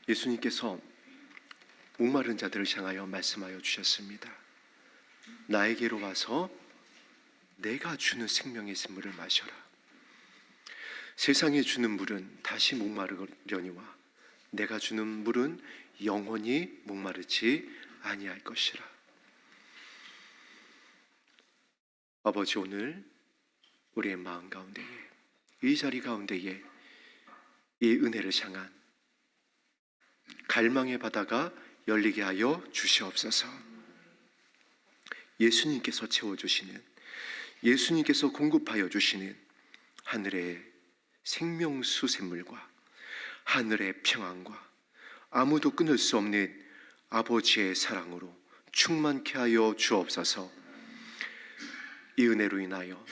예수님께서 목마른 자들을 향하여 말씀하여 주셨습니다. 나에게로 와서 내가 주는 생명의 샘물을 마셔라. 세상이 주는 물은 다시 목마르려니와 내가 주는 물은 영원히 목마르지 아니할 것이라. 아버지, 오늘 우리의 마음 가운데에, 이 자리 가운데에 이 은혜를 향한 갈망의 바다가 열리게 하여 주시옵소서. 예수님께서 채워주시는, 예수님께서 공급하여 주시는 하늘의 생명수 샘물과 하늘의 평안과 아무도 끊을 수 없는 아버지의 사랑으로 충만케 하여 주옵소서. 이 은혜로 인하여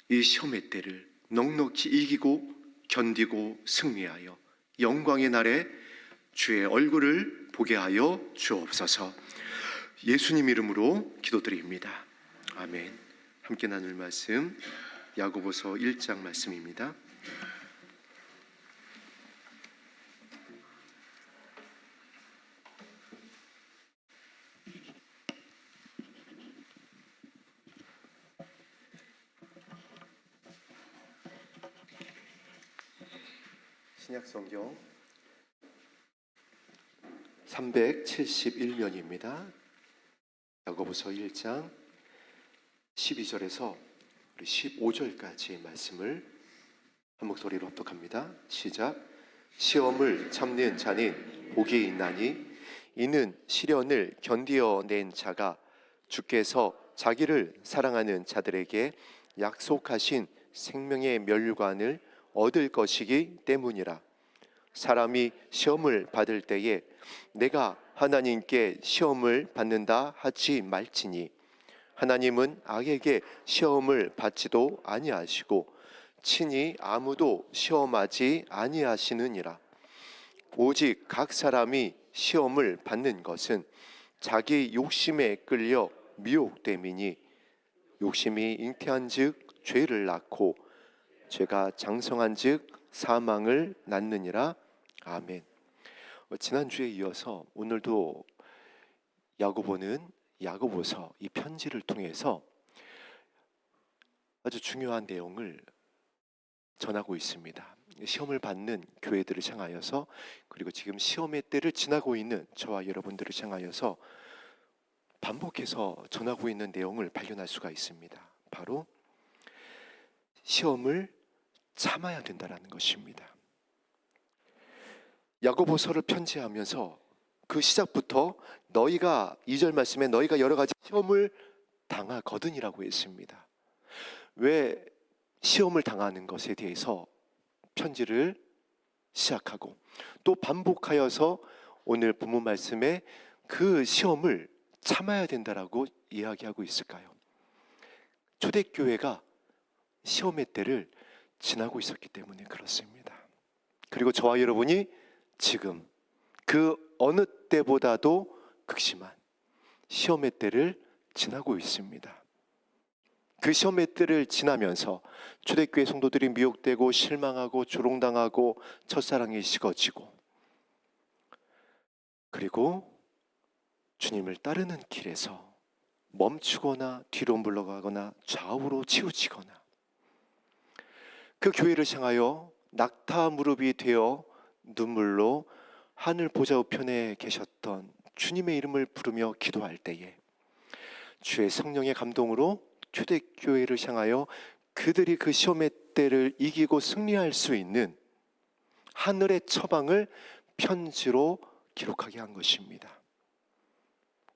이 시험의 때를 넉넉히 이기고 견디고 승리하여 영광의 날에 주의 얼굴을 보게 하여 주옵소서. 예수님 이름으로 기도드립니다. 아멘. 함께 나눌 말씀 야고보서 1장 말씀입니다. 신약성경 371면입니다. 야고보서 1장 12절에서 15절까지의 말씀을 한 목소리로 합독합니다. 시작. 시험을 참는 자는 복이 있나니 이는 시련을 견디어낸 자가 주께서 자기를 사랑하는 자들에게 약속하신 생명의 멸관을 얻을 것이기 때문이라. 사람이 시험을 받을 때에 내가 하나님께 시험을 받는다 하지 말지니 하나님은 악에게 시험을 받지도 아니하시고 친히 아무도 시험하지 아니하시느니라. 오직 각 사람이 시험을 받는 것은 자기 욕심에 끌려 미혹됨이니 욕심이 잉태한즉 죄를 낳고 죄가 장성한즉 사망을 낳느니라. 아멘. 지난주에 이어서 오늘도 야고보는 야고보서 이 편지를 통해서 아주 중요한 내용을 전하고 있습니다. 시험을 받는 교회들을 향하여서, 그리고 지금 시험의 때를 지나고 있는 저와 여러분들을 향하여서 반복해서 전하고 있는 내용을 발견할 수가 있습니다. 바로 시험을 참아야 된다는 것입니다. 야고보서를 편지하면서 그 시작부터 너희가 2절 말씀에 너희가 여러 가지 시험을 당하거든이라고 했습니다. 왜 시험을 당하는 것에 대해서 편지를 시작하고 또 반복하여서 오늘 본문 말씀에 그 시험을 참아야 된다라고 이야기하고 있을까요? 초대교회가 시험의 때를 지나고 있었기 때문에 그렇습니다. 그리고 저와 여러분이 지금 그 어느 때보다도 극심한 시험의 때를 지나고 있습니다. 그 시험의 때를 지나면서 초대교회 성도들이 미혹되고 실망하고 조롱당하고 첫사랑이 식어지고, 그리고 주님을 따르는 길에서 멈추거나 뒤로 물러가거나 좌우로 치우치거나, 그 교회를 향하여 낙타 무릎이 되어 눈물로 하늘 보좌 우편에 계셨던 주님의 이름을 부르며 기도할 때에 주의 성령의 감동으로 초대교회를 향하여 그들이 그 시험의 때를 이기고 승리할 수 있는 하늘의 처방을 편지로 기록하게 한 것입니다.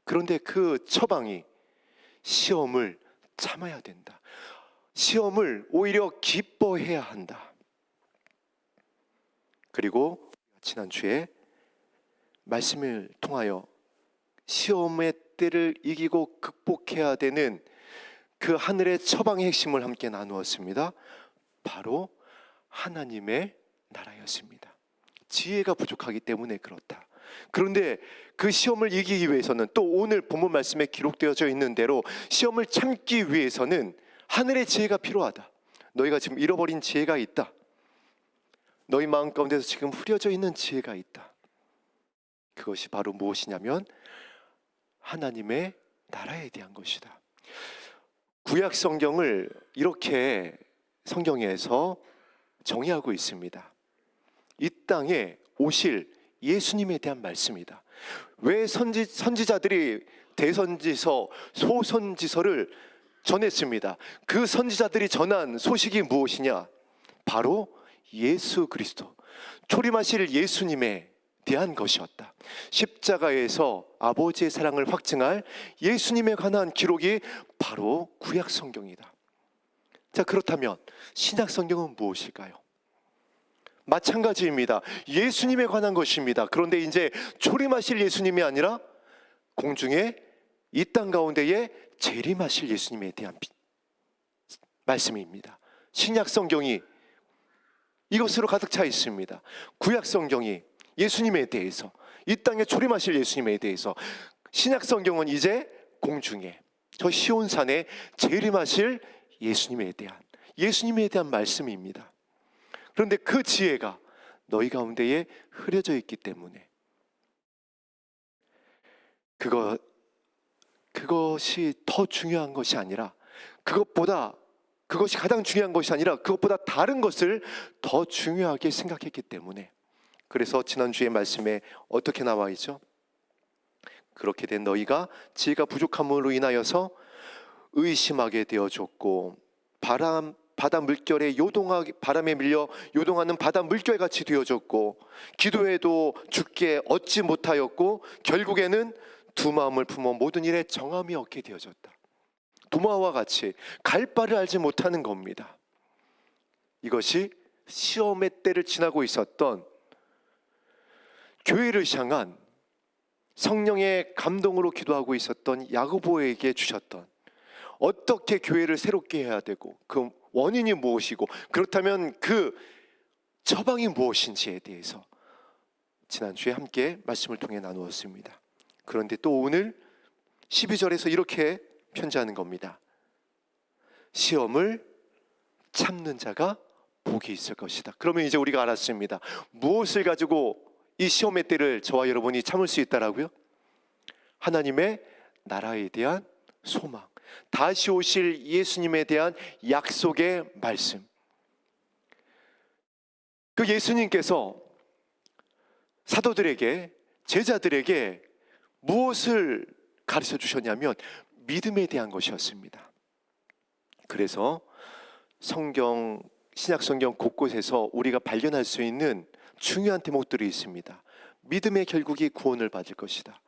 그런데 그 처방이 시험을 참아야 된다, 시험을 오히려 기뻐해야 한다. 그리고 지난주에 말씀을 통하여 시험의 때를 이기고 극복해야 되는 그 하늘의 처방의 핵심을 함께 나누었습니다. 바로 하나님의 나라였습니다. 지혜가 부족하기 때문에 그렇다. 그런데 그 시험을 이기기 위해서는, 또 오늘 본문 말씀에 기록되어져 있는 대로 시험을 참기 위해서는 하늘의 지혜가 필요하다. 너희가 지금 잃어버린 지혜가 있다. 너희 마음 가운데서 지금 흐려져 있는 지혜가 있다. 그것이 바로 무엇이냐면 하나님의 나라에 대한 것이다. 구약 성경을 이렇게 성경에서 정의하고 있습니다. 이 땅에 오실 예수님에 대한 말씀이다. 왜 선지자들이 대선지서, 소선지서를 전했습니다. 그 선지자들이 전한 소식이 무엇이냐? 바로 예수 그리스도, 초림하실 예수님에 대한 것이었다. 십자가에서 아버지의 사랑을 확증할 예수님에 관한 기록이 바로 구약 성경이다. 자, 그렇다면 신약 성경은 무엇일까요? 마찬가지입니다. 예수님에 관한 것입니다. 그런데 이제 초림하실 예수님이 아니라 공중에 이 땅 가운데에 재림하실 예수님에 대한 말씀입니다. 신약 성경이 이것으로 가득 차 있습니다. 구약 성경이 예수님에 대해서, 이 땅에 초림하실 예수님에 대해서, 신약 성경은 이제 공중에 저 시온산에 재림하실 예수님에 대한 말씀입니다. 그런데 그 지혜가 너희 가운데에 흐려져 있기 때문에 그것이 더 중요한 것이 아니라, 그것이 가장 중요한 것이 아니라 그것보다 다른 것을 더 중요하게 생각했기 때문에, 그래서 지난주의 말씀에 어떻게 나와 있죠? 그렇게 된 너희가 지혜가 부족함으로 인하여서 의심하게 되어졌고 바다 물결에 바람에 밀려 요동하는 바다 물결같이 되어졌고, 기도해도 주께 얻지 못하였고, 결국에는 두 마음을 품어 모든 일에 정함이 얻게 되어졌다. 도마와 같이 갈 바를 알지 못하는 겁니다. 이것이 시험의 때를 지나고 있었던 교회를 향한 성령의 감동으로 기도하고 있었던 야고보에게 주셨던, 어떻게 교회를 새롭게 해야 되고 그 원인이 무엇이고, 그렇다면 그 처방이 무엇인지에 대해서 지난주에 함께 말씀을 통해 나누었습니다. 그런데 또 오늘 12절에서 이렇게 편지하는 겁니다. 시험을 참는 자가 복이 있을 것이다. 그러면 이제 우리가 알았습니다. 무엇을 가지고 이 시험의 때를 저와 여러분이 참을 수 있다라고요? 하나님의 나라에 대한 소망, 다시 오실 예수님에 대한 약속의 말씀. 그 예수님께서 사도들에게, 제자들에게 무엇을 가르쳐 주셨냐면 믿음에 대한 것이었습니다. 그래서 신약 성경 곳곳에서 우리가 발견할 수 있는 중요한 대목들이 있습니다. 믿음의 결국이 구원을 받을 것이다.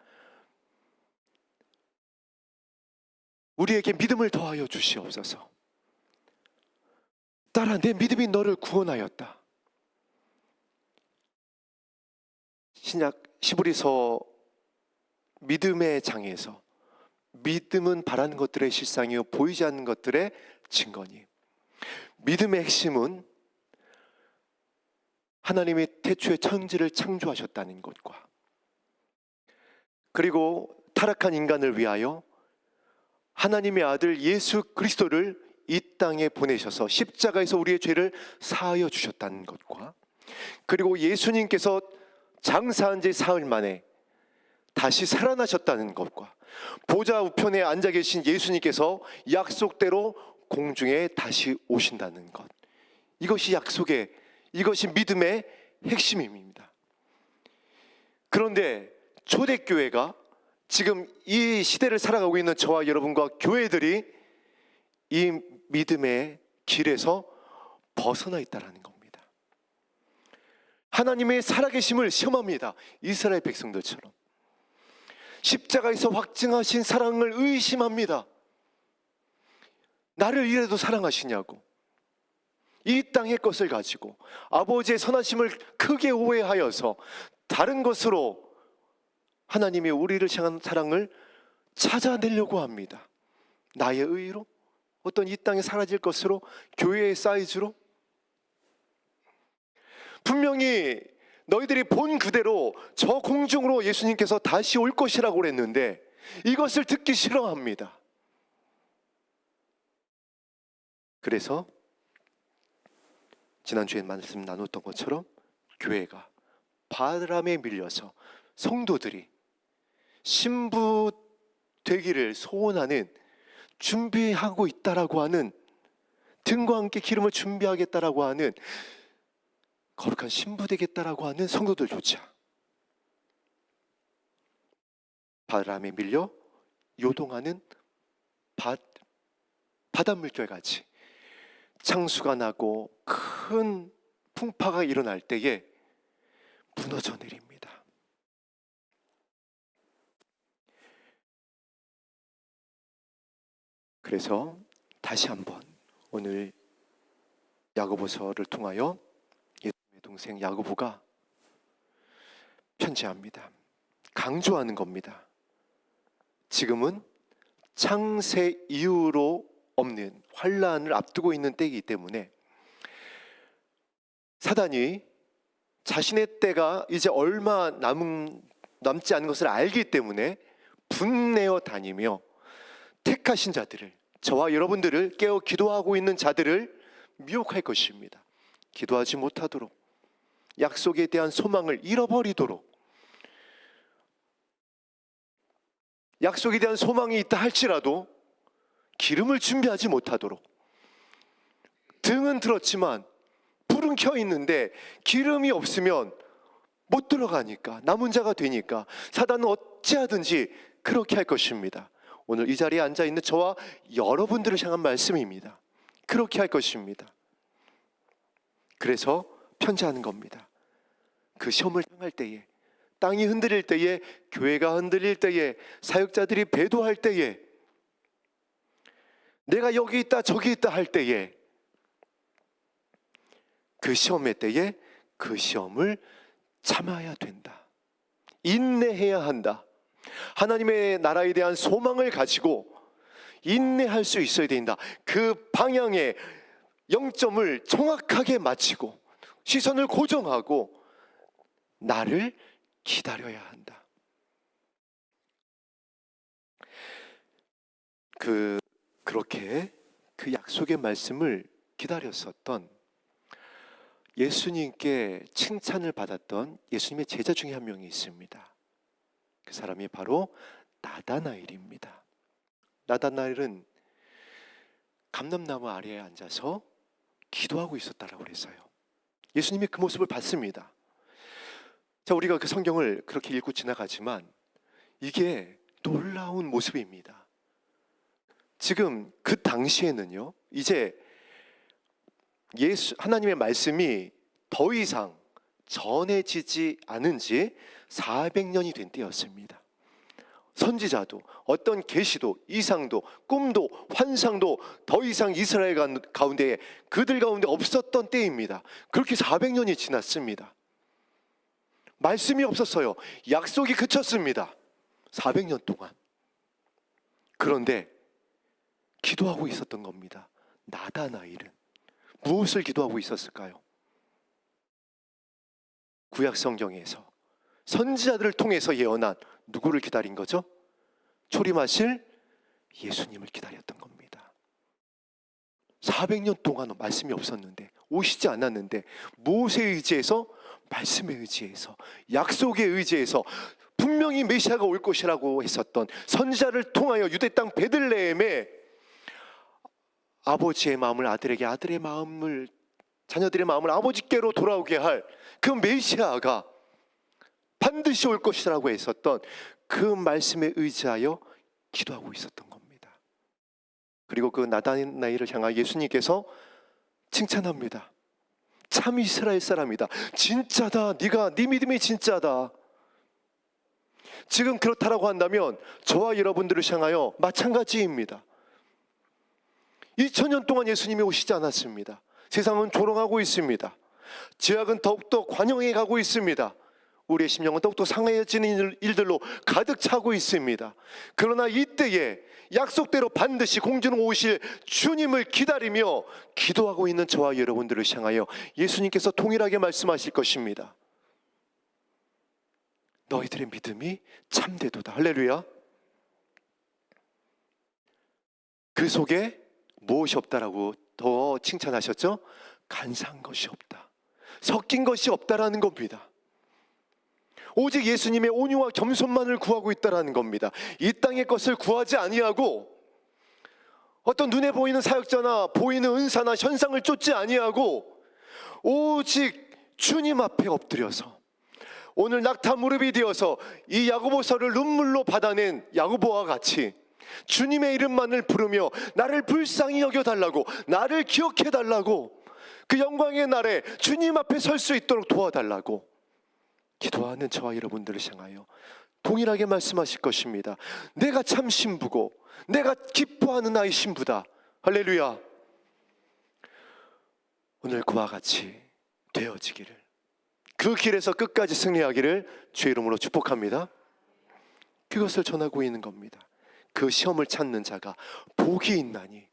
우리에게 믿음을 더하여 주시옵소서. 딸아, 내 믿음이 너를 구원하였다. 신약 히브리서 믿음의 장에서 믿음은 바라는 것들의 실상이요 보이지 않는 것들의 증거니. 믿음의 핵심은 하나님이 태초에 천지를 창조하셨다는 것과, 그리고 타락한 인간을 위하여 하나님의 아들 예수 그리스도를 이 땅에 보내셔서 십자가에서 우리의 죄를 사하여 주셨다는 것과, 그리고 예수님께서 장사한 지 사흘 만에 다시 살아나셨다는 것과, 보좌 우편에 앉아 계신 예수님께서 약속대로 공중에 다시 오신다는 것, 이것이 믿음의 핵심입니다. 그런데 초대교회가, 지금 이 시대를 살아가고 있는 저와 여러분과 교회들이 이 믿음의 길에서 벗어나 있다는 겁니다. 하나님의 살아계심을 시험합니다. 이스라엘 백성들처럼 십자가에서 확증하신 사랑을 의심합니다. 나를 이래도 사랑하시냐고. 이 땅의 것을 가지고 아버지의 선하심을 크게 오해하여서 다른 것으로 하나님이 우리를 향한 사랑을 찾아내려고 합니다. 나의 의로, 어떤 이 땅에 사라질 것으로, 교회의 사이즈로. 분명히 너희들이 본 그대로 저 공중으로 예수님께서 다시 올 것이라고 그랬는데 이것을 듣기 싫어합니다. 그래서 지난주에 말씀 나눴던 것처럼 교회가 바람에 밀려서 성도들이 신부 되기를 소원하는, 준비하고 있다라고 하는, 등과 함께 기름을 준비하겠다라고 하는, 거룩한 신부 되겠다라고 하는 성도들조차 바람에 밀려 요동하는 바닷물결같이 창수가 나고 큰 풍파가 일어날 때에 무너져 내립니다. 그래서 다시 한번 오늘 야고보서를 통하여 예수님의 동생 야고보가 편지합니다. 강조하는 겁니다. 지금은 창세 이후로 없는 환란을 앞두고 있는 때이기 때문에 사단이 자신의 때가 이제 얼마 남지 않은 것을 알기 때문에 분내어 다니며 택하신 자들을, 저와 여러분들을, 깨어 기도하고 있는 자들을 미혹할 것입니다. 기도하지 못하도록, 약속에 대한 소망을 잃어버리도록, 약속에 대한 소망이 있다 할지라도 기름을 준비하지 못하도록, 등은 들었지만 불은 켜 있는데 기름이 없으면 못 들어가니까, 남은 자가 되니까 사단은 어찌하든지 그렇게 할 것입니다. 오늘 이 자리에 앉아 있는 저와 여러분들을 향한 말씀입니다. 그렇게 할 것입니다. 그래서 편지하는 겁니다. 그 시험을 당할 때에, 땅이 흔들릴 때에, 교회가 흔들릴 때에, 사역자들이 배도할 때에, 내가 여기 있다 저기 있다 할 때에, 그 시험의 때에 그 시험을 참아야 된다. 인내해야 한다. 하나님의 나라에 대한 소망을 가지고 인내할 수 있어야 된다. 그 방향의 영점을 정확하게 맞추고 시선을 고정하고 나를 기다려야 한다. 그렇게 그 약속의 말씀을 기다렸었던, 예수님께 칭찬을 받았던 예수님의 제자 중에 한 명이 있습니다. 그 사람이 바로 나다나엘입니다. 나다나엘은 감람나무 아래에 앉아서 기도하고 있었다라고 그랬어요. 예수님이 그 모습을 봤습니다. 자, 우리가 그 성경을 그렇게 읽고 지나가지만 이게 놀라운 모습입니다. 지금 그 당시에는요, 이제 하나님의 말씀이 더 이상 전해지지 않은 지 400년이 된 때였습니다. 선지자도, 어떤 계시도, 이상도, 꿈도, 환상도 더 이상 이스라엘 가운데, 그들 가운데 없었던 때입니다. 그렇게 400년이 지났습니다. 말씀이 없었어요. 약속이 그쳤습니다. 400년 동안. 그런데 기도하고 있었던 겁니다. 나다나엘은 무엇을 기도하고 있었을까요? 구약 성경에서 선지자들을 통해서 예언한 누구를 기다린 거죠? 초림하실 예수님을 기다렸던 겁니다. 400년 동안 말씀이 없었는데, 오시지 않았는데, 무엇에 의지해서? 말씀에 의지해서, 약속에 의지해서, 분명히 메시아가 올 것이라고 했었던 선지자를 통하여 유대 땅 베들레헴에 아버지의 마음을 아들에게, 아들의 마음을, 자녀들의 마음을 아버지께로 돌아오게 할 그 메시아가 반드시 올 것이라고 했었던 그 말씀에 의지하여 기도하고 있었던 겁니다. 그리고 그 나다나엘을 향하여 예수님께서 칭찬합니다. 참 이스라엘 사람이다. 진짜다. 네 믿음이 진짜다. 지금 그렇다라고 한다면 저와 여러분들을 향하여 마찬가지입니다. 2000년 동안 예수님이 오시지 않았습니다. 세상은 조롱하고 있습니다. 죄악은 더욱더 관영해 가고 있습니다. 우리의 심령은 더욱더 상해지는 일들로 가득 차고 있습니다. 그러나 이때에 약속대로 반드시 공주는 오실 주님을 기다리며 기도하고 있는 저와 여러분들을 향하여 예수님께서 동일하게 말씀하실 것입니다. 너희들의 믿음이 참되도다. 할렐루야. 그 속에 무엇이 없다라고 더 칭찬하셨죠? 간사한 것이 없다, 섞인 것이 없다라는 겁니다. 오직 예수님의 온유와 겸손만을 구하고 있다라는 겁니다. 이 땅의 것을 구하지 아니하고, 어떤 눈에 보이는 사역자나 보이는 은사나 현상을 쫓지 아니하고, 오직 주님 앞에 엎드려서 오늘 낙타 무릎이 되어서 이 야고보서를 눈물로 받아낸 야고보와 같이 주님의 이름만을 부르며 나를 불쌍히 여겨달라고, 나를 기억해달라고, 그 영광의 날에 주님 앞에 설 수 있도록 도와달라고 기도하는 저와 여러분들을 향하여 동일하게 말씀하실 것입니다. 내가 참 신부고 내가 기뻐하는 아이 신부다. 할렐루야. 오늘 그와 같이 되어지기를, 그 길에서 끝까지 승리하기를 주의 이름으로 축복합니다. 그것을 전하고 있는 겁니다. 그 시험을 찾는 자가 복이 있나니,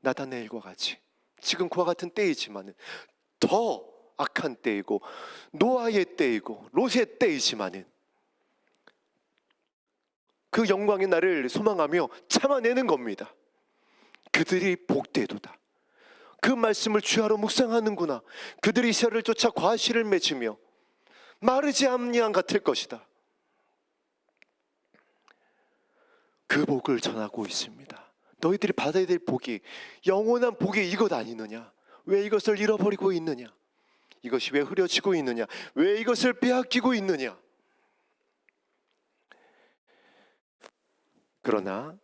나다나엘과 같이 지금 그와 같은 때이지만은 더 악한 때이고 노아의 때이고 롯의 때이지만은 그 영광의 날을 소망하며 참아내는 겁니다. 그들이 복되도다. 그 말씀을 주야로 묵상하는구나. 그들이 이스라엘을 쫓아 과실을 맺으며 마르지 않는 양 같을 것이다. 그 복을 전하고 있습니다. 너희들이 받아야 될 복이, 영원한 복이 이것 아니느냐? 왜 이것을 잃어버리고 있느냐? 이것이 왜 흐려지고 있느냐? 왜 이것을 빼앗기고 있느냐? 그러나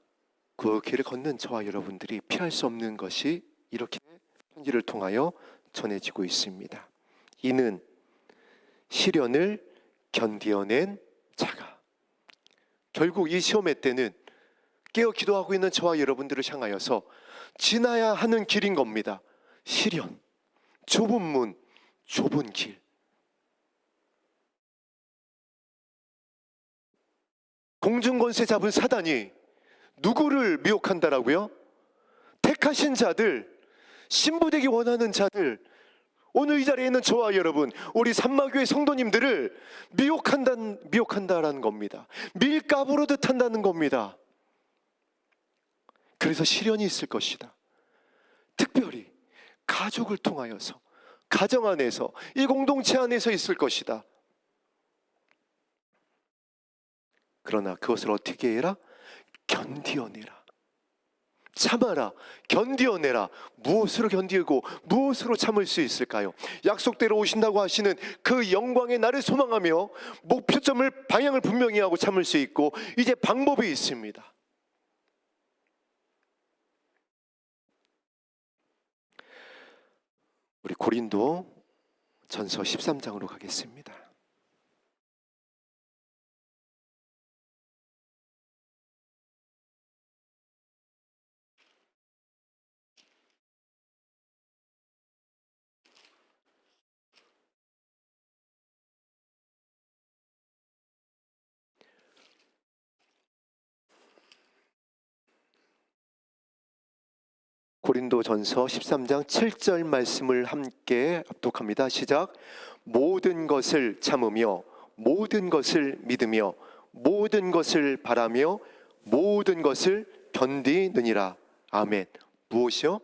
그 길을 걷는 저와 여러분들이 피할 수 없는 것이 이렇게 편지를 통하여 전해지고 있습니다. 이는 시련을 견디어낸 자가. 결국 이 시험의 때는 깨어 기도하고 있는 저와 여러분들을 향하여서 지나야 하는 길인 겁니다. 시련, 좁은 문, 좁은 길. 공중권세 잡은 사단이 누구를 미혹한다라고요? 택하신 자들, 신부되기 원하는 자들, 오늘 이 자리에 있는 저와 여러분, 우리 산마교회 성도님들을 미혹한다라는 겁니다. 밀가부로 듯한다는 겁니다. 그래서 시련이 있을 것이다. 특별히 가족을 통하여서, 가정 안에서, 이 공동체 안에서 있을 것이다. 그러나 그것을 어떻게 해라? 견디어내라. 참아라. 견디어내라. 무엇으로 견디고 무엇으로 참을 수 있을까요? 약속대로 오신다고 하시는 그 영광의 날을 소망하며 목표점을, 방향을 분명히 하고 참을 수 있고, 이제 방법이 있습니다. 우리 고린도 전서 13장으로 가겠습니다. 고린도전서 13장 7절 말씀을 함께 합독합니다. 시작. 모든 것을 참으며 모든 것을 믿으며 모든 것을 바라며 모든 것을 견디느니라. 아멘. 무엇이요?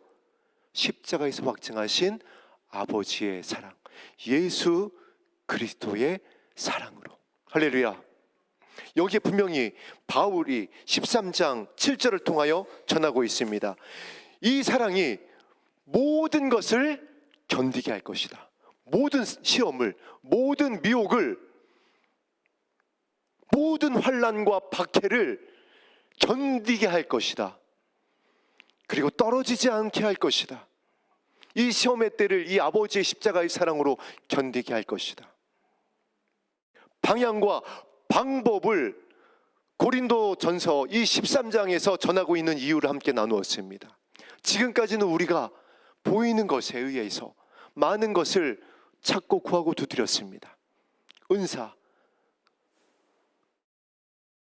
십자가에서 확증하신 아버지의 사랑, 예수 그리스도의 사랑으로. 할렐루야. 여기에 분명히 바울이 13장 7절을 통하여 전하고 있습니다. 이 사랑이 모든 것을 견디게 할 것이다. 모든 시험을, 모든 미혹을, 모든 환난과 박해를 견디게 할 것이다. 그리고 떨어지지 않게 할 것이다. 이 시험의 때를 이 아버지의 십자가의 사랑으로 견디게 할 것이다. 방향과 방법을 고린도전서 이 13장에서 전하고 있는 이유를 함께 나누었습니다. 지금까지는 우리가 보이는 것에 의해서 많은 것을 찾고 구하고 두드렸습니다. 은사,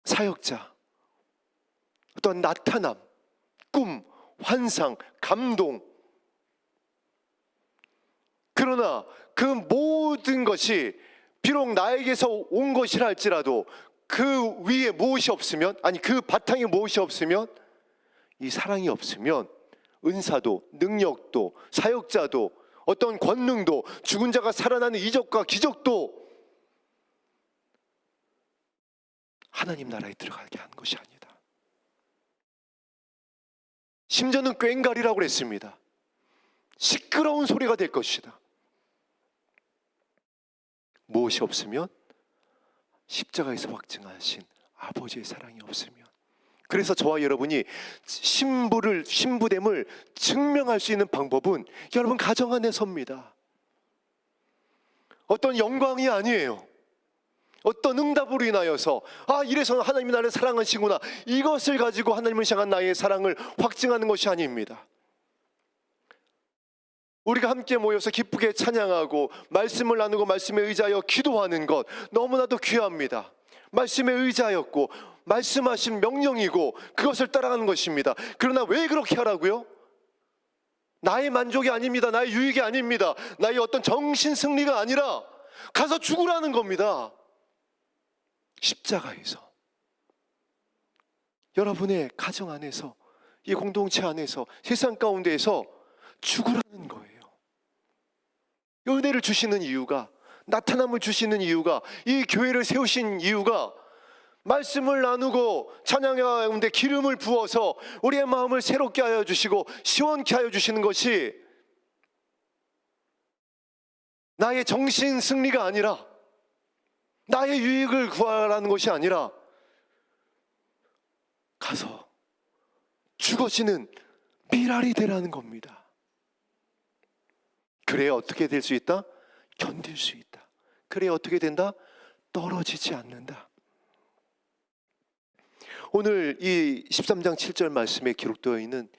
사역자, 어떤 나타남, 꿈, 환상, 감동. 그러나 그 모든 것이 비록 나에게서 온 것이라 할지라도 그 위에 무엇이 없으면, 아니 그 바탕에 무엇이 없으면, 이 사랑이 없으면 은사도, 능력도, 사역자도, 어떤 권능도, 죽은 자가 살아나는 이적과 기적도 하나님 나라에 들어가게 하는 것이 아니다. 심지어는 꽹과리라고 그랬습니다. 시끄러운 소리가 될 것이다. 무엇이 없으면 십자가에서 확증하신 아버지의 사랑이 없으면. 그래서 저와 여러분이 신부됨을 증명할 수 있는 방법은 여러분 가정 안에 섭니다. 어떤 영광이 아니에요. 어떤 응답으로 인하여서 이래서 하나님이 나를 사랑하시구나, 이것을 가지고 하나님을 향한 나의 사랑을 확증하는 것이 아닙니다. 우리가 함께 모여서 기쁘게 찬양하고 말씀을 나누고 말씀에 의지하여 기도하는 것 너무나도 귀합니다. 말씀에 의지하였고 말씀하신 명령이고 그것을 따라가는 것입니다. 그러나 왜 그렇게 하라고요? 나의 만족이 아닙니다. 나의 유익이 아닙니다. 나의 어떤 정신 승리가 아니라 가서 죽으라는 겁니다. 십자가에서 여러분의 가정 안에서, 이 공동체 안에서, 세상 가운데에서 죽으라는 거예요. 은혜를 주시는 이유가, 나타남을 주시는 이유가, 이 교회를 세우신 이유가 말씀을 나누고 찬양의 가운데 기름을 부어서 우리의 마음을 새롭게 하여 주시고 시원케 하여 주시는 것이 나의 정신 승리가 아니라, 나의 유익을 구하라는 것이 아니라 가서 죽어지는 미랄이 되라는 겁니다. 그래야 어떻게 될 수 있다? 견딜 수 있다. 그래야 어떻게 된다? 떨어지지 않는다. 오늘 이 13장 7절 말씀에 기록되어 있는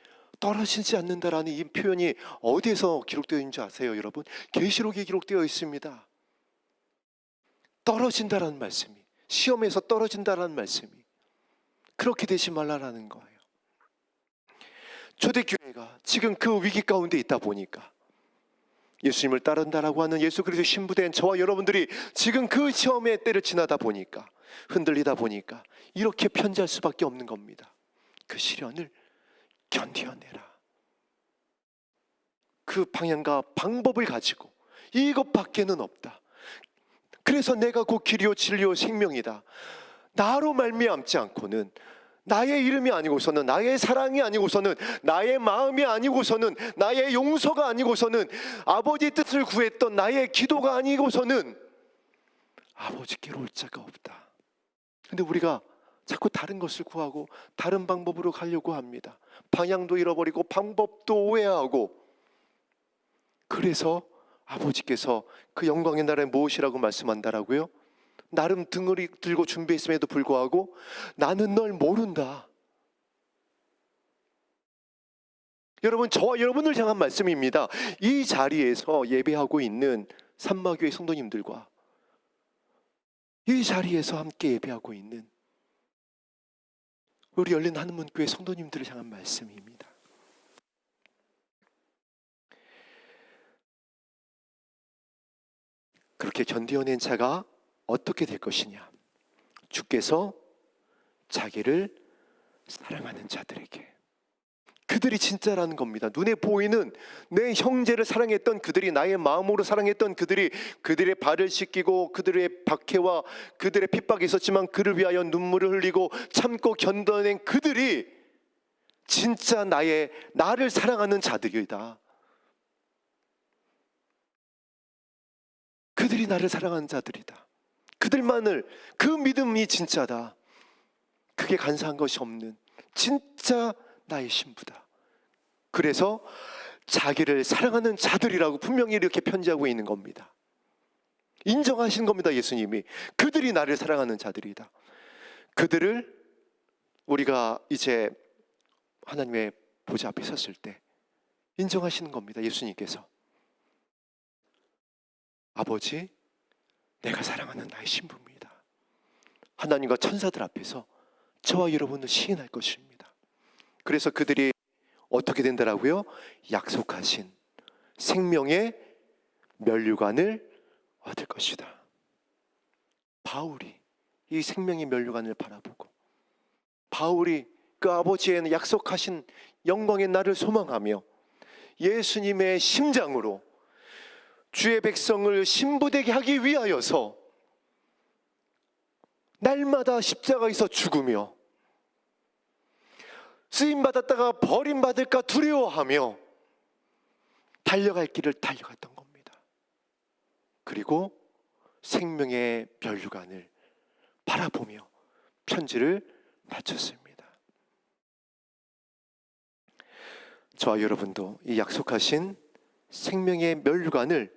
떨어지지 않는다라는 이 표현이 어디에서 기록되어 있는지 아세요, 여러분? 계시록에 기록되어 있습니다. 떨어진다라는 말씀이, 시험에서 떨어진다라는 말씀이, 그렇게 되지 말라라는 거예요. 초대교회가 지금 그 위기 가운데 있다 보니까 예수님을 따른다라고 하는 예수 그리스도의 신부된 저와 여러분들이 지금 그 시험의 때를 지나다 보니까, 흔들리다 보니까 이렇게 편지할 수밖에 없는 겁니다. 그 시련을 견뎌내라. 그 방향과 방법을 가지고 이것밖에는 없다. 그래서 내가 곧 길이요 진리요 생명이다. 나로 말미암지 않고는, 나의 이름이 아니고서는, 나의 사랑이 아니고서는, 나의 마음이 아니고서는, 나의 용서가 아니고서는, 아버지의 뜻을 구했던 나의 기도가 아니고서는 아버지께로 올 자가 없다. 근데 우리가 자꾸 다른 것을 구하고 다른 방법으로 가려고 합니다. 방향도 잃어버리고 방법도 오해하고. 그래서 아버지께서 그 영광의 나라에 무엇이라고 말씀한다라고요? 나름 등을 들고 준비했음에도 불구하고 나는 널 모른다. 여러분, 저와 여러분을 향한 말씀입니다. 이 자리에서 예배하고 있는 산마교회 성도님들과 이 자리에서 함께 예배하고 있는 우리 열린 하늘문교회 성도님들을 향한 말씀입니다. 그렇게 견뎌낸 자가 어떻게 될 것이냐? 주께서 자기를 사랑하는 자들에게, 그들이 진짜라는 겁니다. 눈에 보이는 내 형제를 사랑했던 그들이, 나의 마음으로 사랑했던 그들이, 그들의 발을 씻기고 그들의 박해와 그들의 핍박이 있었지만 그를 위하여 눈물을 흘리고 참고 견뎌낸 그들이 진짜 나를 사랑하는 자들이다. 그들이 나를 사랑하는 자들이다. 그들만을, 그 믿음이 진짜다. 그게 간사한 것이 없는 진짜 나의 신부다. 그래서 자기를 사랑하는 자들이라고 분명히 이렇게 편지하고 있는 겁니다. 인정하신 겁니다, 예수님이. 그들이 나를 사랑하는 자들이다. 그들을 우리가 이제 하나님의 보좌 앞에 섰을 때 인정하시는 겁니다, 예수님께서. 아버지, 내가 사랑하는 나의 신부입니다. 하나님과 천사들 앞에서 저와 여러분을 시인할 것입니다. 그래서 그들이 어떻게 된다라고요? 약속하신 생명의 면류관을 얻을 것이다. 바울이 이 생명의 면류관을 바라보고, 바울이 그 아버지의 약속하신 영광의 날을 소망하며 예수님의 심장으로 주의 백성을 신부되게 하기 위하여서 날마다 십자가에서 죽으며 쓰임받았다가 버림받을까 두려워하며 달려갈 길을 달려갔던 겁니다. 그리고 생명의 면류관을 바라보며 편지를 마쳤습니다. 저와 여러분도 이 약속하신 생명의 면류관을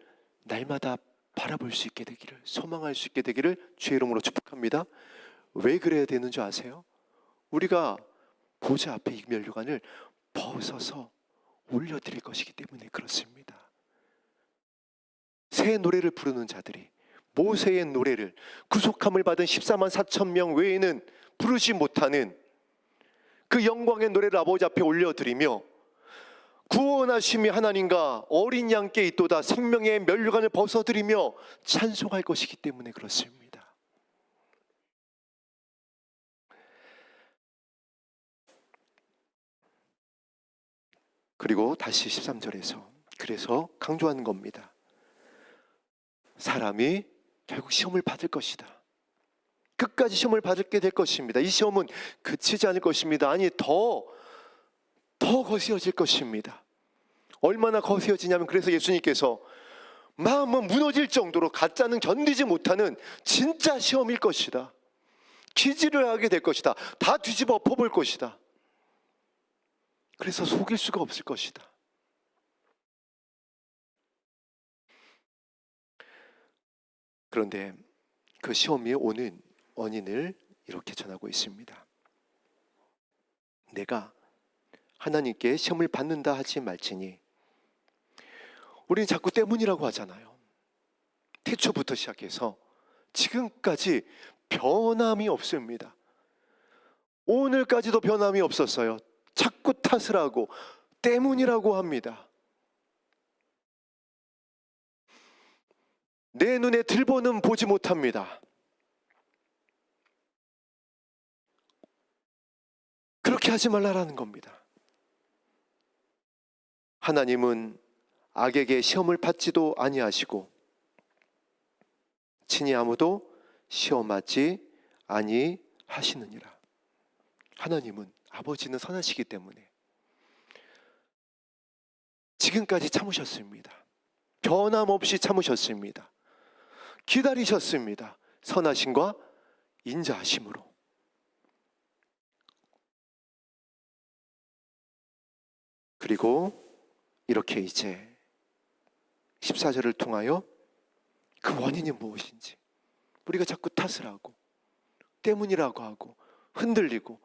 날마다 바라볼 수 있게 되기를, 소망할 수 있게 되기를 주의 이름으로 축복합니다. 왜 그래야 되는 줄 아세요? 우리가 보좌 앞에 이 면류관을 벗어서 올려드릴 것이기 때문에 그렇습니다. 새 노래를 부르는 자들이 모세의 노래를, 구속함을 받은 14만 4천 명 외에는 부르지 못하는 그 영광의 노래를 아버지 앞에 올려드리며 구원하심이 하나님과 어린 양께 있도다 생명의 면류관을 벗어드리며 찬송할 것이기 때문에 그렇습니다. 그리고 다시 13절에서 그래서 강조하는 겁니다. 사람이 결국 시험을 받을 것이다. 끝까지 시험을 받게 될 것입니다. 이 시험은 그치지 않을 것입니다. 아니 더 거세어질 것입니다. 얼마나 거세어지냐면 그래서 예수님께서 마음은 무너질 정도로 가짜는 견디지 못하는 진짜 시험일 것이다. 기지를 하게 될 것이다. 다 뒤집어 엎어볼 것이다. 그래서 속일 수가 없을 것이다. 그런데 그 시험이 오는 원인을 이렇게 전하고 있습니다. 내가 하나님께 시험을 받는다 하지 말지니, 우리는 자꾸 때문이라고 하잖아요. 태초부터 시작해서 지금까지 변함이 없습니다. 오늘까지도 변함이 없었어요. 자꾸 탓을 하고 때문이라고 합니다. 내 눈에 들보는 보지 못합니다. 그렇게 하지 말라라는 겁니다. 하나님은 악에게 시험을 받지도 아니하시고 친히 아무도 시험하지 아니하시느니라. 하나님은, 아버지는 선하시기 때문에 지금까지 참으셨습니다. 변함없이 참으셨습니다. 기다리셨습니다. 선하심과 인자하심으로. 그리고 이렇게 이제 14절을 통하여 그 원인이 무엇인지, 우리가 자꾸 탓을 하고 때문이라고 하고 흔들리고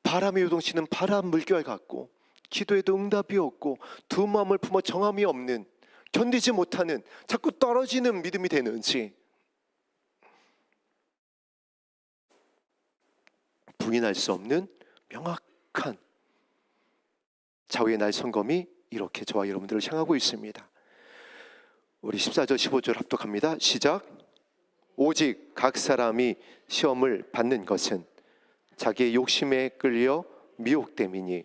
바람이 요동치는 바람 물결 같고 기도에도 응답이 없고 두 마음을 품어 정함이 없는, 견디지 못하는, 자꾸 떨어지는 믿음이 되는지 부인할 수 없는 명확한 좌우의 날성검이 이렇게 저와 여러분들을 향하고 있습니다. 우리 14절 15절 합독합니다. 시작. 오직 각 사람이 시험을 받는 것은 자기의 욕심에 끌려 미혹됨이니,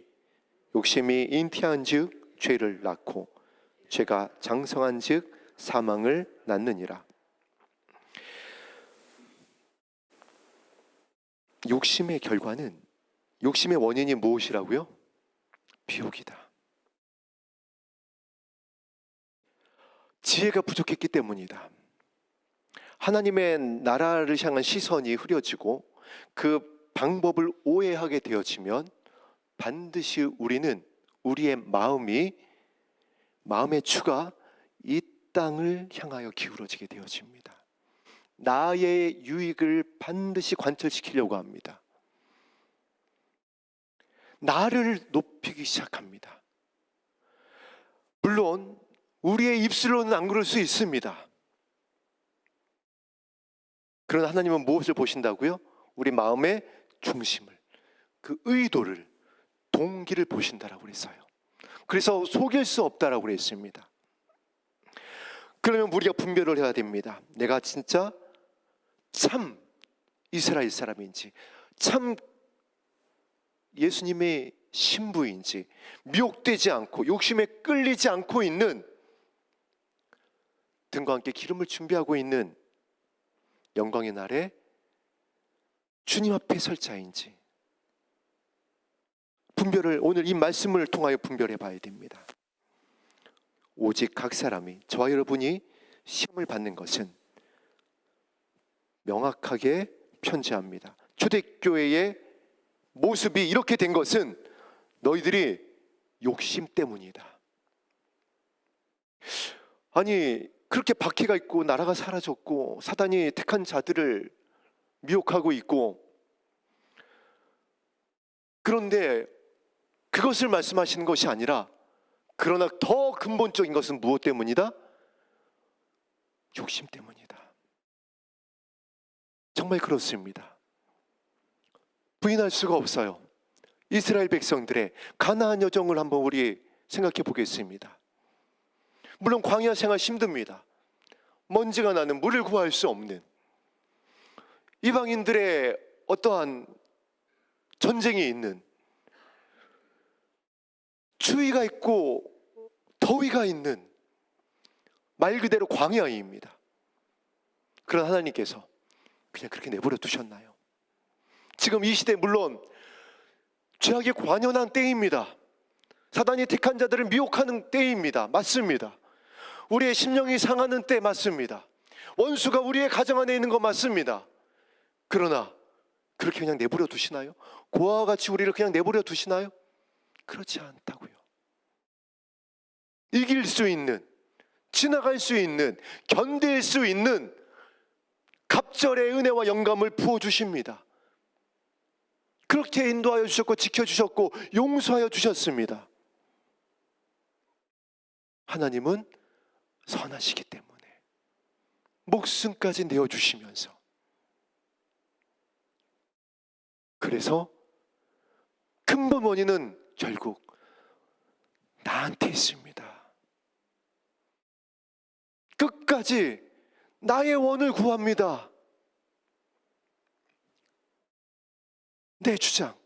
욕심이 잉태한즉 죄를 낳고 죄가 장성한즉 사망을 낳느니라. 욕심의 결과는, 욕심의 원인이 무엇이라고요? 미혹이다. 지혜가 부족했기 때문이다. 하나님의 나라를 향한 시선이 흐려지고 그 방법을 오해하게 되어지면 반드시 우리는 우리의 마음의 추가 이 땅을 향하여 기울어지게 되어집니다. 나의 유익을 반드시 관철시키려고 합니다. 나를 높이기 시작합니다. 물론 우리의 입술로는 안 그럴 수 있습니다. 그러나 하나님은 무엇을 보신다고요? 우리 마음의 중심을, 그 의도를, 동기를 보신다라고 그랬어요. 그래서 속일 수 없다라고 그랬습니다. 그러면 우리가 분별을 해야 됩니다. 내가 진짜 참 이스라엘 사람인지, 참 예수님의 신부인지, 미혹되지 않고 욕심에 끌리지 않고 있는, 등과 함께 기름을 준비하고 있는 영광의 날에 주님 앞에 설 자인지 분별을 오늘 이 말씀을 통하여 분별해 봐야 됩니다. 오직 각 사람이, 저와 여러분이 시험을 받는 것은 명확하게 편지합니다. 초대교회의 모습이 이렇게 된 것은 너희들이 욕심 때문이다. 아니, 그렇게 박해가 있고 나라가 사라졌고 사단이 택한 자들을 미혹하고 있고, 그런데 그것을 말씀하시는 것이 아니라, 그러나 더 근본적인 것은 무엇 때문이다? 욕심 때문이다. 정말 그렇습니다. 부인할 수가 없어요. 이스라엘 백성들의 가나안 여정을 한번 우리 생각해 보겠습니다. 물론 광야 생활 힘듭니다. 먼지가 나는, 물을 구할 수 없는, 이방인들의 어떠한 전쟁이 있는, 추위가 있고 더위가 있는 말 그대로 광야입니다. 그런 하나님께서 그냥 그렇게 내버려 두셨나요? 지금 이 시대 물론 죄악이 관연한 때입니다. 사단이 택한 자들을 미혹하는 때입니다. 맞습니다. 우리의 심령이 상하는 때 맞습니다. 원수가 우리의 가정 안에 있는 거 맞습니다. 그러나 그렇게 그냥 내버려 두시나요? 고아와 같이 우리를 그냥 내버려 두시나요? 그렇지 않다고요. 이길 수 있는, 지나갈 수 있는, 견딜 수 있는 갑절의 은혜와 영감을 부어주십니다. 그렇게 인도하여 주셨고 지켜주셨고 용서하여 주셨습니다. 하나님은 선하시기 때문에 목숨까지 내어주시면서, 그래서 근본 원인은 결국 나한테 있습니다. 끝까지 나의 원을 구합니다. 내 주장,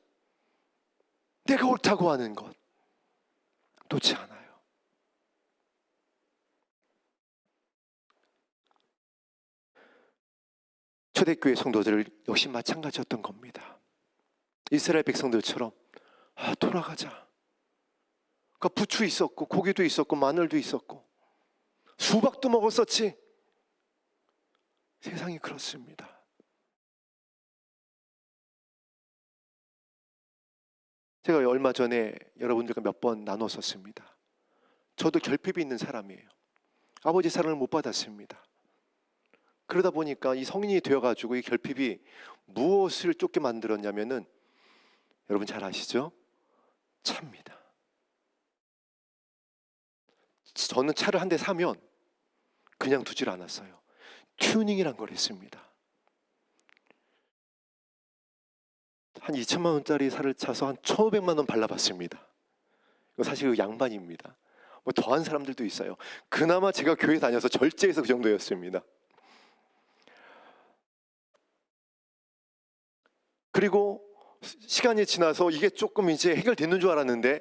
내가 옳다고 하는 것 놓지 않아요. 초대교회 성도들 역시 마찬가지였던 겁니다. 이스라엘 백성들처럼 돌아가자. 그러니까 부추 있었고 고기도 있었고 마늘도 있었고 수박도 먹었었지. 세상이 그렇습니다. 제가 얼마 전에 여러분들과 몇 번 나눴었습니다. 저도 결핍이 있는 사람이에요. 아버지 사랑을 못 받았습니다. 그러다 보니까 이 성인이 되어가지고 이 결핍이 무엇을 쫓게 만들었냐면은, 여러분 잘 아시죠? 차입니다. 저는 차를 한 대 사면 그냥 두질 않았어요. 튜닝이란 걸 했습니다. 한 2천만 원짜리 차를 차서 한 1,500만 원 발라봤습니다. 이거 사실 그 양반입니다. 뭐 더한 사람들도 있어요. 그나마 제가 교회 다녀서 절제해서 그 정도였습니다. 그리고 시간이 지나서 이게 조금 이제 해결되는 줄 알았는데,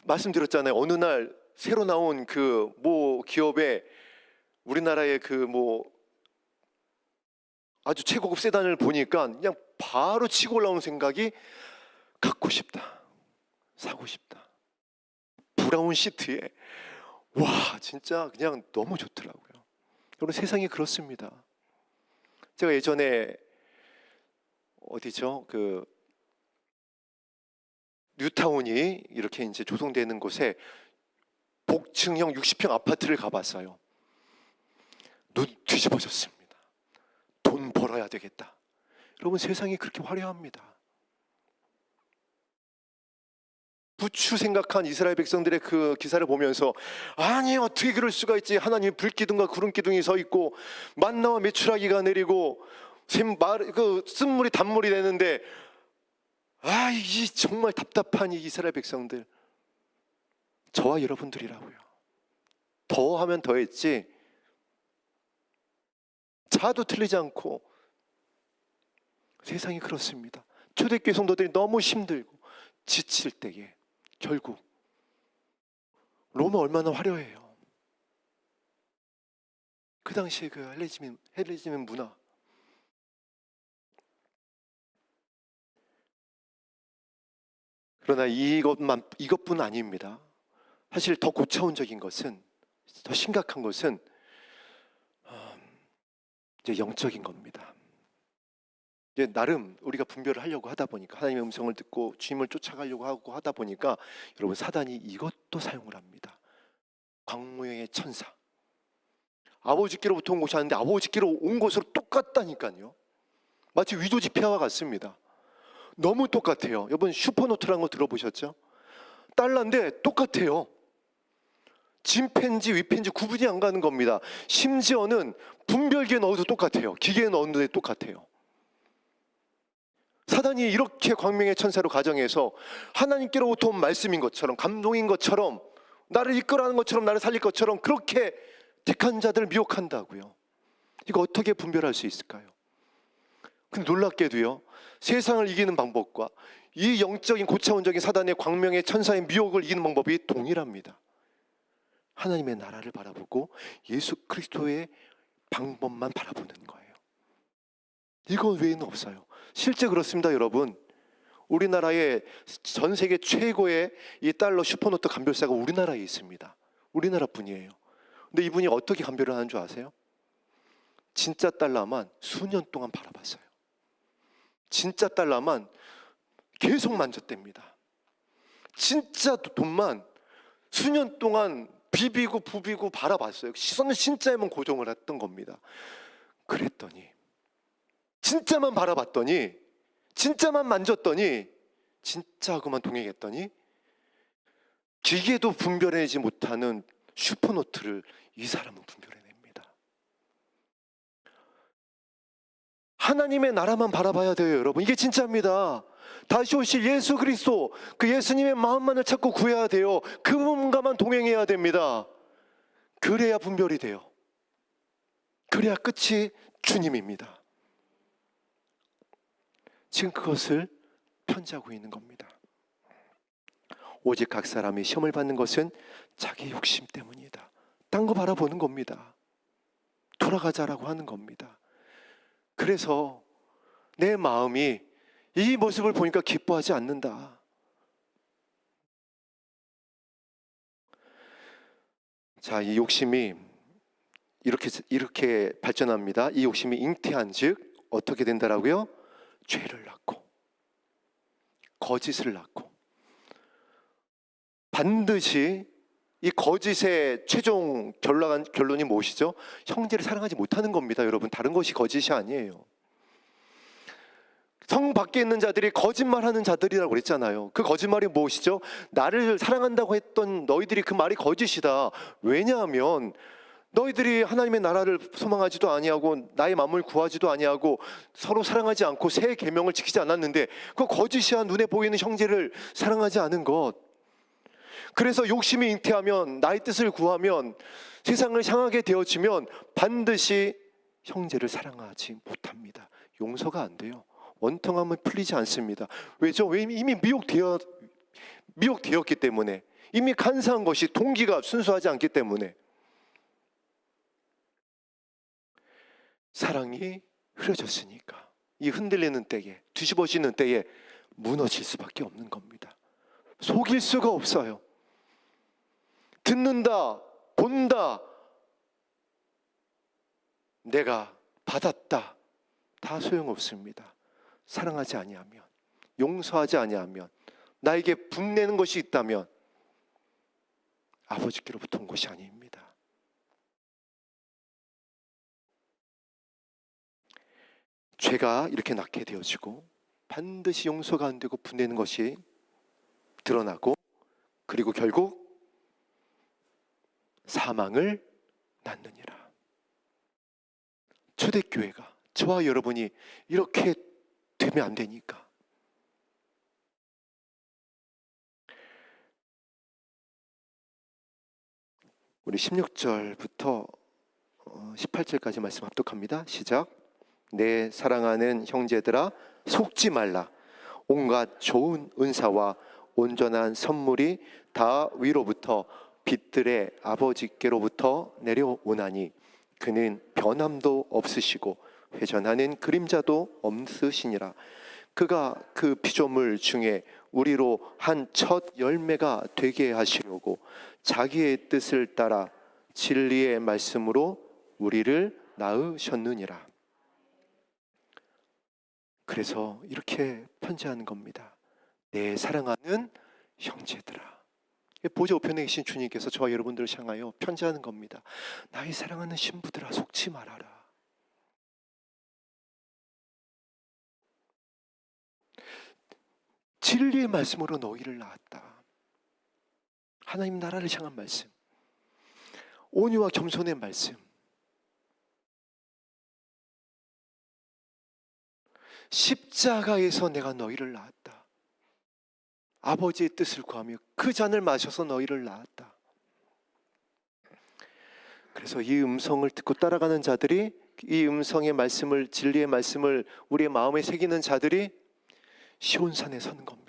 말씀드렸잖아요. 어느 날 새로 나온 그 모 기업의 우리나라의 그 뭐 아주 최고급 세단을 보니까 그냥 바로 치고 올라온 생각이, 갖고 싶다, 사고 싶다. 브라운 시트에, 와 진짜 그냥 너무 좋더라고요. 여러분 세상이 그렇습니다. 제가 예전에 어디죠? 그 뉴타운이 이렇게 이제 조성되는 곳에 복층형 60평 아파트를 가봤어요. 눈 뒤집어졌습니다. 돈 벌어야 되겠다. 여러분 세상이 그렇게 화려합니다. 부추 생각한 이스라엘 백성들의 그 기사를 보면서, 아니 어떻게 그럴 수가 있지. 하나님이 불기둥과 구름기둥이 서 있고 만나와 메추라기가 내리고 그 쓴물이 단물이 되는데, 이 정말 답답한 이 이스라엘 백성들, 저와 여러분들이라고요. 더하면 더했지 자도 틀리지 않고 세상이 그렇습니다. 초대교회 성도들이 너무 힘들고 지칠 때에 결국, 로마 얼마나 화려해요. 그 당시에 그 헬레니즘 문화, 그러나 이것뿐 아닙니다. 사실 더 고차원적인 것은, 더 심각한 것은 이제 영적인 겁니다. 이제 나름 우리가 분별을 하려고 하다 보니까, 하나님의 음성을 듣고 주님을 쫓아가려고 하고 하다 보니까 여러분, 사단이 이것도 사용을 합니다. 광무의 천사, 아버지께로부터 온 것이 아닌데 아버지께로 온 것으로 똑같다니까요. 마치 위조지폐와 같습니다. 너무 똑같아요. 여러분, 슈퍼노트라는 거 들어보셨죠? 달러인데 똑같아요. 진펜지 위펜지 구분이 안 가는 겁니다. 심지어는 분별기에 넣어도 똑같아요. 기계에 넣었는데 똑같아요. 사단이 이렇게 광명의 천사로 가정해서 하나님께로부터 온 말씀인 것처럼, 감동인 것처럼, 나를 이끌어가는 것처럼, 나를 살릴 것처럼 그렇게 택한 자들을 미혹한다고요. 이거 어떻게 분별할 수 있을까요? 근데 놀랍게도요, 세상을 이기는 방법과 이 영적인 고차원적인 사단의 광명의 천사의 미혹을 이기는 방법이 동일합니다. 하나님의 나라를 바라보고 예수 그리스도의 방법만 바라보는 거예요. 이거 외에는 없어요. 실제 그렇습니다, 여러분. 우리나라의 전 세계 최고의 이 달러 슈퍼노트 감별사가 우리나라에 있습니다. 우리나라 분이에요. 근데 이분이 어떻게 감별을 하는 줄 아세요? 진짜 달러만 수년 동안 바라봤어요. 진짜 달러만 계속 만졌답니다. 진짜 돈만 수년 동안 비비고 부비고 바라봤어요. 시선을 진짜에만 고정을 했던 겁니다. 그랬더니, 진짜만 바라봤더니, 진짜만 만졌더니, 진짜하고만 동행했더니 기계도 분별해내지 못하는 슈퍼노트를 이 사람은 분별해냅니다. 하나님의 나라만 바라봐야 돼요, 여러분. 이게 진짜입니다. 다시 오실 예수 그리스도, 그 예수님의 마음만을 찾고 구해야 돼요. 그분과만 동행해야 됩니다. 그래야 분별이 돼요. 그래야 끝이 주님입니다. 지금 그것을 편지하고 있는 겁니다. 오직 각 사람이 시험을 받는 것은 자기 욕심 때문이다. 딴 거 바라보는 겁니다. 돌아가자라고 하는 겁니다. 그래서 내 마음이 이 모습을 보니까 기뻐하지 않는다. 자, 이 욕심이 이렇게 발전합니다. 이 욕심이 잉태한즉 어떻게 된다라고요? 죄를 낳고 거짓을 낳고, 반드시 이 거짓의 최종 결론이 무엇이죠? 형제를 사랑하지 못하는 겁니다, 여러분. 다른 것이 거짓이 아니에요. 성 밖에 있는 자들이 거짓말하는 자들이라고 그랬잖아요. 그 거짓말이 무엇이죠? 나를 사랑한다고 했던 너희들이 그 말이 거짓이다. 왜냐하면 너희들이 하나님의 나라를 소망하지도 아니하고 나의 마음을 구하지도 아니하고 서로 사랑하지 않고 새 계명을 지키지 않았는데, 그 거짓이야. 눈에 보이는 형제를 사랑하지 않은 것. 그래서 욕심이 잉태하면, 나의 뜻을 구하면, 세상을 향하게 되어지면 반드시 형제를 사랑하지 못합니다. 용서가 안 돼요. 원통함은 풀리지 않습니다. 왜죠? 이미 미혹되었기 때문에, 이미 간사한 것이 동기가 순수하지 않기 때문에. 사랑이 흐려졌으니까 이 흔들리는 때에, 뒤집어지는 때에 무너질 수밖에 없는 겁니다. 속일 수가 없어요. 듣는다, 본다, 내가 받았다, 다 소용없습니다. 사랑하지 아니하면, 용서하지 아니하면, 나에게 분내는 것이 있다면 아버지께로부터 온 것이 아닙니다. 죄가 이렇게 낳게 되어지고 반드시 용서가 안 되고 분내는 것이 드러나고, 그리고 결국 사망을 낳느니라. 초대교회가, 저와 여러분이 이렇게 되면 안 되니까. 우리 16절부터 18절까지 말씀 합독합니다. 시작. 내 사랑하는 형제들아, 속지 말라. 온갖 좋은 은사와 온전한 선물이 다 위로부터 빛들의 아버지께로부터 내려오나니 그는 변함도 없으시고 회전하는 그림자도 없으시니라. 그가 그 피조물 중에 우리로 한 첫 열매가 되게 하시려고 자기의 뜻을 따라 진리의 말씀으로 우리를 낳으셨느니라. 그래서 이렇게 편지하는 겁니다. 내 사랑하는 형제들아. 보좌 우편에 계신 주님께서 저와 여러분들을 향하여 편지하는 겁니다. 나의 사랑하는 신부들아, 속지 말아라. 진리의 말씀으로 너희를 낳았다. 하나님 나라를 향한 말씀, 온유와 겸손의 말씀, 십자가에서 내가 너희를 낳았다. 아버지의 뜻을 구하며 그 잔을 마셔서 너희를 낳았다. 그래서 이 음성을 듣고 따라가는 자들이, 이 음성의 말씀을, 진리의 말씀을 우리의 마음에 새기는 자들이 시온산에 서는 겁니다.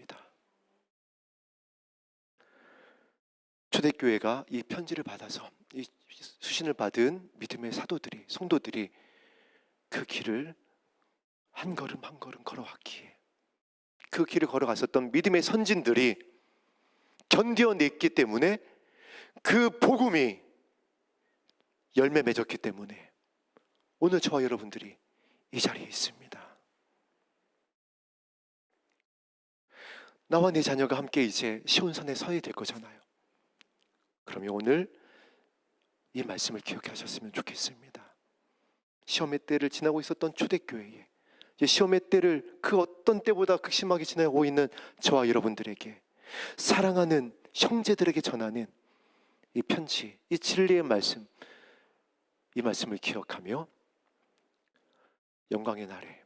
초대교회가 이 편지를 받아서, 이 수신을 받은 믿음의 사도들이, 성도들이 그 길을 한 걸음 한 걸음 걸어왔기에, 그 길을 걸어갔었던 믿음의 선진들이 견뎌냈기 때문에, 그 복음이 열매 맺었기 때문에 오늘 저와 여러분들이 이 자리에 있습니다. 나와 내 자녀가 함께 이제 시온산에 서야 될 거잖아요. 그러면 오늘 이 말씀을 기억해 하셨으면 좋겠습니다. 시험의 때를 지나고 있었던 초대교회에, 시험의 때를 그 어떤 때보다 극심하게 지나고 있는 저와 여러분들에게, 사랑하는 형제들에게 전하는 이 편지, 이 진리의 말씀, 이 말씀을 기억하며 영광의 날에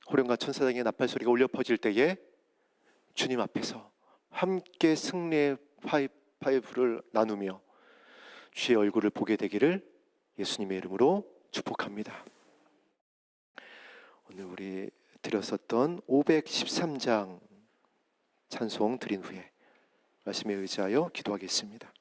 호령과 천사장의 나팔 소리가 울려 퍼질 때에 주님 앞에서 함께 승리의 파이프를 나누며 주의 얼굴을 보게 되기를 예수님의 이름으로 축복합니다. 오늘 우리 드렸었던 513장 찬송 드린 후에 말씀에 의지하여 기도하겠습니다.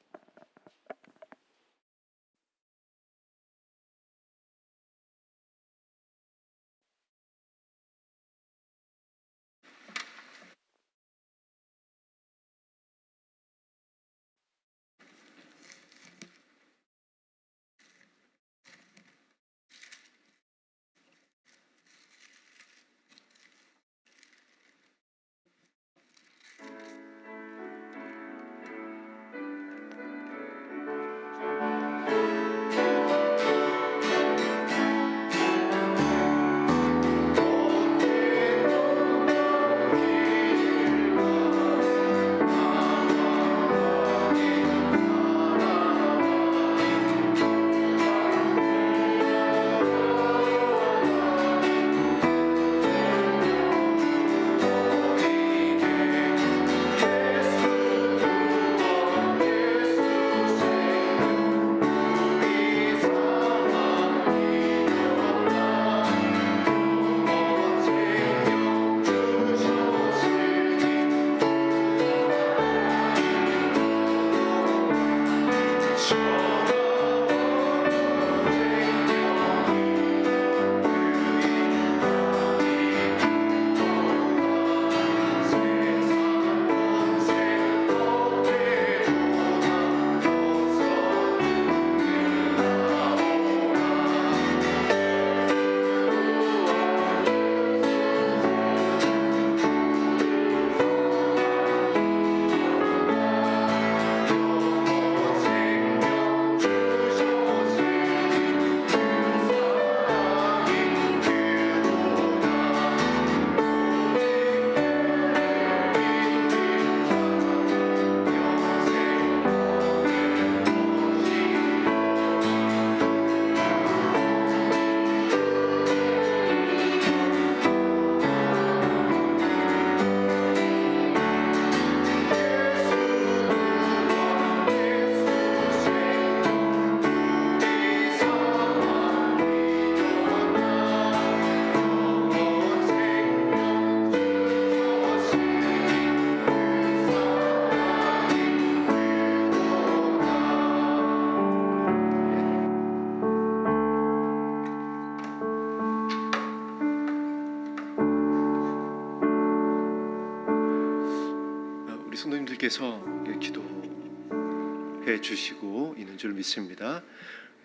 성도님들께서 기도해 주시고 있는 줄 믿습니다.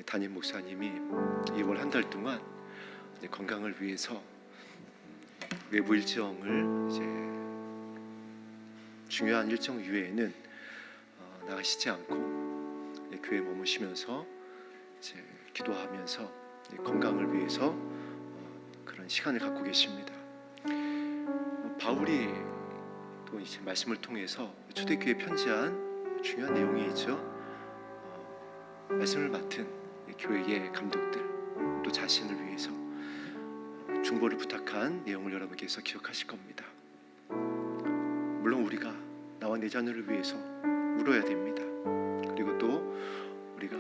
담임 목사님이 2월 한 달 동안 건강을 위해서 외부 일정을 이제 중요한 일정 이외에는 나가시지 않고 교회에 머무시면서 이제 기도하면서 건강을 위해서 그런 시간을 갖고 계십니다. 바울이 또 이제 말씀을 통해서 초대교회에 편지한 중요한 내용이 있죠. 말씀을 맡은 교회의 감독들 또 자신을 위해서 중보를 부탁한 내용을 여러분께서 기억하실 겁니다. 물론 우리가 나와 내 자녀를 위해서 울어야 됩니다. 그리고 또 우리가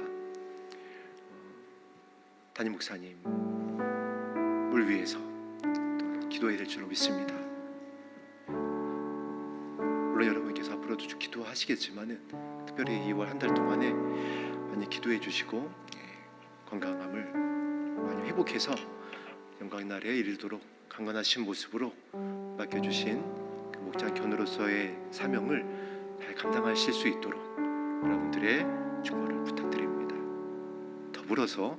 담임 목사님을 위해서 또 기도해야 될 줄로 믿습니다. 물론 여러분께서 앞으로도 기도하시겠지만은 특별히 2월 한 달 동안에 많이 기도해 주시고 건강함을 많이 회복해서 영광의 날에 이르도록 강건하신 모습으로 맡겨주신 그 목장 견으로서의 사명을 잘 감당하실 수 있도록 여러분들의 중보를 부탁드립니다. 더불어서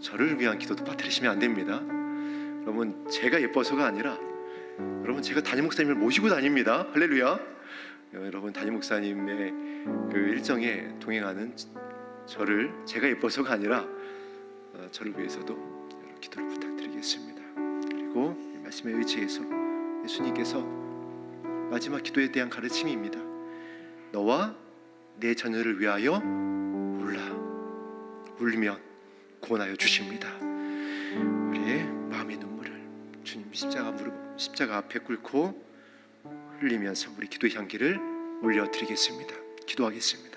저를 위한 기도도 빠뜨리시면 안 됩니다. 여러분, 제가 예뻐서가 아니라 여러분, 제가 담임 목사님을 모시고 다닙니다. 할렐루야. 여러분, 담임 목사님의 그 일정에 동행하는 저를 제가 예뻐서가 아니라 저를 위해서도 기도를 부탁드리겠습니다. 그리고 이 말씀에 의지해서 예수님께서 마지막 기도에 대한 가르침입니다. 너와 내 자녀를 위하여 울면 구원하여 주십니다. 우리의 마음의 눈물을 주님 십자가 앞에 꿇고 흘리면서 우리 기도의 향기를 올려드리겠습니다. 기도하겠습니다.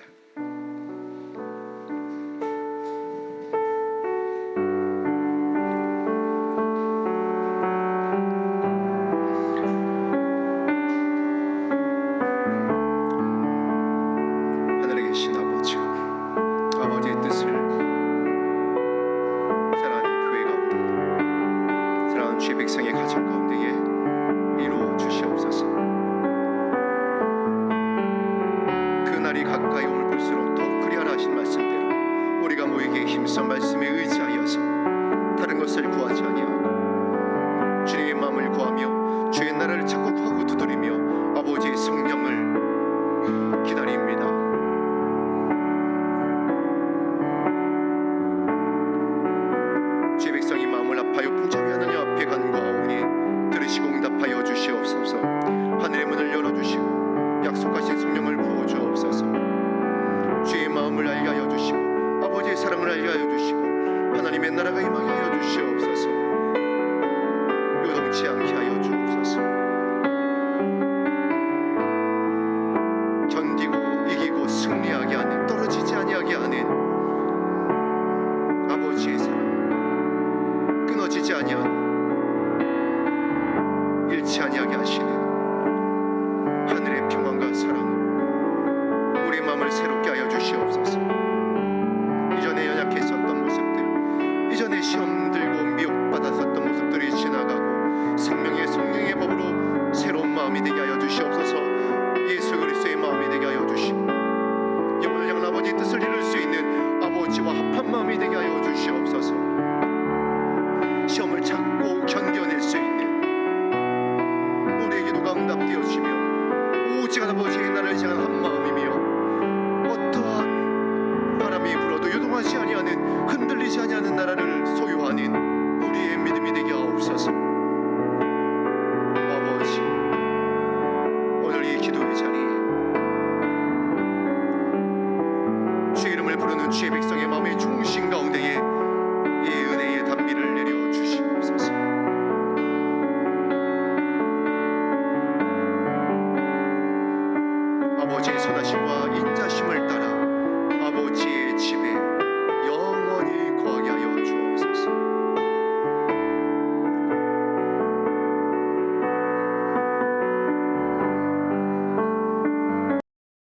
하늘에 계신 아버지, 아버지의 뜻을 사랑하는 교회 가운데, 사랑하는 주의 백성의 가정 가운데에 이루어 주시옵소서. 그날이 가까이 올 볼수록 더욱 그리하라 하신 말씀대로 우리가 모이기에 힘써 말씀에 의지하여서 다른 것을 구하지 아니하고 주님의 마음을 구하며 주의 나라를 찾고 구하고 두드리며 아버지의 성령을 기다립니다. 주의 백성이 마음을 아파요 풍성히 하나님 앞에 간구하오니 들으시고 응답하여 주시옵소서. 하늘의 문을 열어주시고 약속하신 성령을 부어주옵소서. 주의 마음을 알게 하여 주시고 아버지의 사랑을 알게 하여 주시고 하나님의 나라가 임하게 하여 주시옵소서. 요동치 않게 하여 주옵소서. 견디고 이기고 승리하게 하는, 떨어지지 아니하게 하는 아버지의 사랑, 끊어지지 아니하는, 잃지 아니하게 하시는